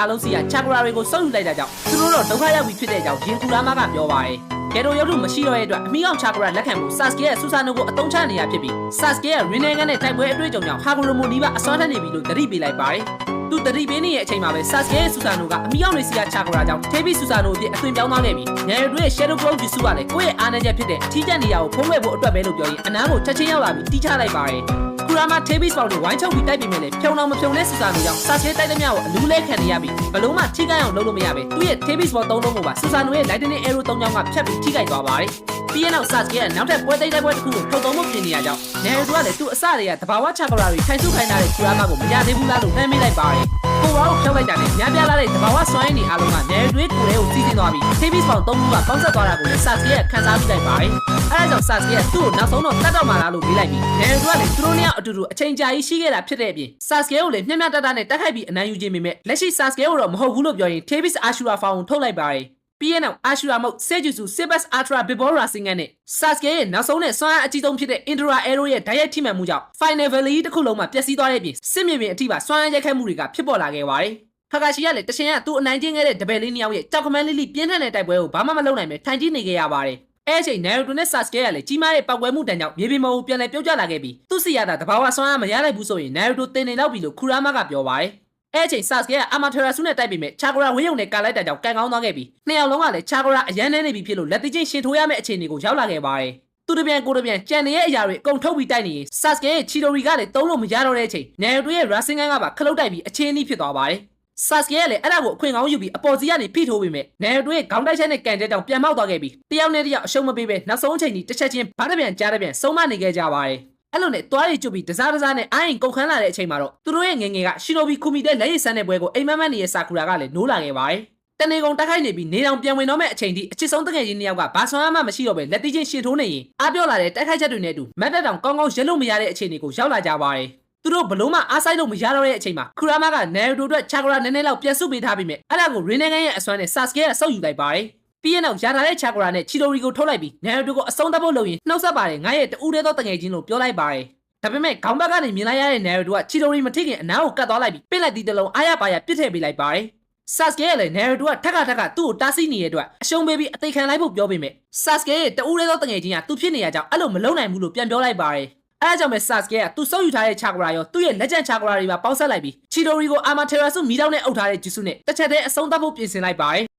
အားလုံးစီကချာကရာတွေကိုစုပ်ယူလိုက်တာကြောင့်သူတို့တော့ဒုက္ခရောက်ပြီးဖြစ်တဲ့အကြောင်းရင်ကူရာမာကပြောပါတယ်။ကယ်တိုရုပ်ထုမရှိတော့တဲ့အတွက်အမိအောင်ချာကရာလက်ခံမှုဆာစကေရဲ့ဆူဆာနိုကိုအသုံးချနေရဖြစ်ပြီးဆာစကေရဲ့ရင်းနေကန်နဲ့တိုက်ပွဲအတွေ့အကြုံကြောင့်ဟာဂိုရိုမိုနီကအစွမ်းထက်နေပြီလို့သတိပေးလိုက်ပါတယ်။သူသတိပေးနေတဲ့အချိန်မှာပဲဆာစကေရဲ့ဆူဆာနိုကအမိအောင်တွေစီကချာကရာကြောင့်ထေးပြီးဆူဆာနိုအဖြစ်အသွင်ပြောင်းသွားခဲ့ပြီးညရတို့ရဲ့ Shadow Clone ဂျူဆူကလည်းကိုယ့်ရဲ့အားနည်းချက်ဖြစ်တဲ့ထီးကျန်နေရကိုဖုံးဝဲဖို့အတွက်ပဲလို့ပြောရင်အနားကိုချက်ချင်းရောက်လာပြီးတီးချလိုက်ပါတယ်။ကူရာမာထေးပြီးစပေါက်တွေဝိုင်းချုပ်ပြီးတိုက်ပြီးမြဲလေဖြုံအောင်မဖြုံလဲဆူဆာနိုကြောင့်ဆာစကေတိုက်တဲ့မြောက်ကိုအလူးလဲခံနေရပြီးဘလုံးမှထိခိုက်အောင်လုပ်လို့မရပဲသူ့ရဲ့ထေးပြီးစပေါက်၃လုံးကိုပါဆူဆာနိုရဲ့ Lightning Arrow ၃ချောင်းကဖြတ်ပြီးထိခိုက်သွားပါတယ်။ပြီးရင်နောက်ဆာစကေကနောက်ထပ်ပွဲသိမ်းတဲ့ပွဲတစ်ခုကိုထုတ်သုံးဖို့ပြင်နေရကြောင်းနေရိုတို့ကလည်းသူ့အစတွေကတဘာဝချာကရာတွေထိုင်စုခိုင်းထားတဲ့ကူရာမာကိုမရသေးဘူးလားလို့နှမ်းမိလိုက်ပါတယ်။ကိုရာကိုဖြုတ်လိုက်တာနဲ့ညပြလာတဲ့တဘာဝစွမ်းရည်နေအားလုံးကနေရိုတွေကိုယ်လေးကိုစီးဆင်းသွားပြီးထေးပြီးစပေါက်၃ခုကပေါင်းဆက်သွားတာကိုလည်းဆာစကေကခန်းစားပြီးလိုက်ပါတယ်။အဲဒါကြောင့်ဆာစကေကသူ့ကိုနောက်ဆုံးတော့တတ်တော့မှလားလို့မေးလိုက်ပြီးနေရိုတို့ကလည်းသူတို့နှစ်ယောက်အတူတူအချိန်ကြာကြီးရှိခဲ့တာဖြစ်တဲ့အပြင်ဆာစကေကိုလည်းမျက်မျက်တတနဲ့တိုက်ခိုက်ပြီးအနိုင်ယူခြင်းပေမဲ့လက်ရှိဆာစကေကိုတော့မဟုတ်ဘူးလို့ပြောရင်ထေးပြီးအာရှူရာဖောင်ကိုထုတ်လိုက်ပါတယ်။ပြီးရင်နောက်အာရှူရာမုတ်ဆေဂျူဆူစစ်ဘတ်အာထရာဘီဘောရာစင်ကန်နဲ့ဆာစကေရဲ့နောက်ဆုံးနဲ့စွမ်းအားအကြီးဆုံးဖြစ်တဲ့အင်ဒရာအဲရိုရဲ့ဓာတ်ရိုက်ထိမှန်မှုကြောင့် Final Valley တစ်ခုလုံးမှာပျက်စီးသွားတဲ့ပြင်စစ်မြေပြင်အထိပါစွမ်းအားရိုက်ခတ်မှုတွေကဖြစ်ပေါ်လာခဲ့ပါတယ်။ဖကာရှီကလည်းတရှင်ကသူ့အနိုင်ကျင့်ခဲ့တဲ့တပယ်လေးနှစ်ယောက်ရဲ့ကြောက်ကမန်းလေးလေးပြင်းထန်တဲ့တိုက်ပွဲကိုဘာမှမလုပ်နိုင်ပဲထိုင်ကြည့်နေခဲ့ရပါတယ်။အဲအချိန်နေရိုတိုနဲ့ဆာစကေကလည်းကြီးမားတဲ့ပောက်ကွဲမှုတန်ကြောင့်မြေပြင်ပေါ်ကိုပြန်လည်ပြုတ်ကျလာခဲ့ပြီးသူ့စီရတာတဘာဝစွမ်းအားမရလိုက်ဘူးဆိုရင်နေရိုတိုတင်နေလောက်ပြီလို့ခူရာမာကပြောပါတယ်။အဲအချိန်ဆာစကေကအမာထရာဆုနဲ့တိုက်ပြီးမဲ့ချာကရာဝင်းယုံနဲ့ကာလိုက်တာကြောင့်ကန်ကောင်းသွားခဲ့ပြီးနှစ်ယောက်လုံးကလည်းချာကရာအရန်နေနေပြီဖြစ်လို့လက်သိချင်းရှင်ထိုးရမယ့်အခြေအနေကိုရောက်လာခဲ့ပါတယ်။သူတပြန်ကိုတပြန်ကြံနေတဲ့အရာတွေအကုန်ထုတ်ပြီးတိုက်နေရင်ဆာစကေရဲ့ချီတိုရီကလည်းသုံးလို့မရတော့တဲ့အချိန်နေရိုတိုရဲ့ရာစင်ကန်ကပါခလုတ်တိုက်ပြီးအခြေအနေဖြစ်သွားပါတယ်။ဆာစကေကလည်းအဲ့ဒါကိုအခွင့်ကောင်းယူပြီးအပေါ်စီကနေဖိထိုးပြီးမဲ့နေရိုတိုရဲ့ခေါင်းတိုက်ချက်နဲ့ကန်တဲ့ကြောင့်ပြန်မောက်သွားခဲ့ပြီးတယောက်နဲ့တယောက်အရှုံးမပေးပဲနောက်ဆုံးအချိန်ကြီးတစ်ချက်ချင်းဘာတပြန်ကြားတပြန်ဆုံးမနေခဲ့ကြပါတယ်။အဲ့လိုနဲ့တွားရီကျွတ်ပြီးတစားနဲ့အိုင်းကုန်ခန်းလာတဲ့အချိန်မှာတော့သူတို့ရဲ့ငငယ်ကရှီနိုဘီကူမီတဲ့လက်ရည်ဆန်းတဲ့ပွဲကိုအိမ်မက်မက်နေတဲ့ဆာကူရာကလည်းနိုးလာခဲ့ပါတယ်။တနေကုန်တက်ခိုက်နေပြီးနေတောင်ပြန်ဝင်တော့မဲ့အချိန်ထိအချစ်ဆုံးတငယ်ချင်းနှစ်ယောက်ကဘာဆွမ်းမှမရှိတော့ပဲလက်တီးချင်းရှင်ထိုးနေရင်အားပြောလာတဲ့တက်ခိုက်ချက်တွေနဲ့အတူမက်တက်တောင်ကောင်းကောင်းရက်လို့မရတဲ့အခြေအနေကိုရောက်လာကြပါတယ်။သူတို့ဘလုံးမအားဆိုင်လို့မရတော့တဲ့အချိန်မှာခူရာမာကနေရိုတိုအတွက်ချာကရာနည်းနည်းလောက်ပြန်ဆုပ်ပေးထားပြီးမြဲအဲ့ဒါကိုရင်းနေကန်ရဲ့အစွမ်းနဲ့ဆာစကေကဆုပ်ယူလိုက်ပါတယ်။ပြီးရင်နောက်ရထားတဲ့ချာကရာနဲ့ချီတိုရီကိုထုတ်လိုက်ပြီးနေရိုတိုကိုအဆုံးသတ်ဖို့လုပ်ရင်နှုတ်ဆက်ပါတယ်ငါရဲ့တူးတဲ့သောတငယ်ချင်းလို့ပြောလိုက်ပါတယ်။ဒါပေမဲ့ခေါင်းဘက်ကနေမြင်လိုက်ရတဲ့နေရိုတိုကချီတိုရီမထိခင်အနားကိုကတ်သွားလိုက်ပြီးပင့်လိုက်သည့်တလုံးအားရပါရပြစ်ထည့်ပေးလိုက်ပါတယ်။ဆာစကေကလည်းနေရိုတိုကထက်ကသူ့ကိုတားဆီးနေတဲ့အတွက်အရှုံးပေးပြီးအသေးခံလိုက်ဖို့ပြောပေမဲ့ဆာစကေရဲ့တူးတဲ့သောတငယ်ချင်းကသူ့ဖြစ်နေရကြောင်းအဲ့လိုမလုပ်နိုင်ဘူးလို့ပြန်ပြောလိုက်ပါတယ်။အဲဒါကြောင့်ပဲဆာစကေကသူစုပ်ယူထားတဲ့ချာကရာရောသူ့ရဲ့လက်ကျန်ချာကရာတွေပါပေါင်းဆက်လိုက်ပြီးချီတိုရီကိုအာမာထေရာဆုမီးတောင်းနဲ့အုပ်ထားတဲ့ဂျူဆုနဲ့တစ်ချက်တည်းအဆုံးသတ်ဖို့ပြင်ဆင်လိုက်ပါတယ်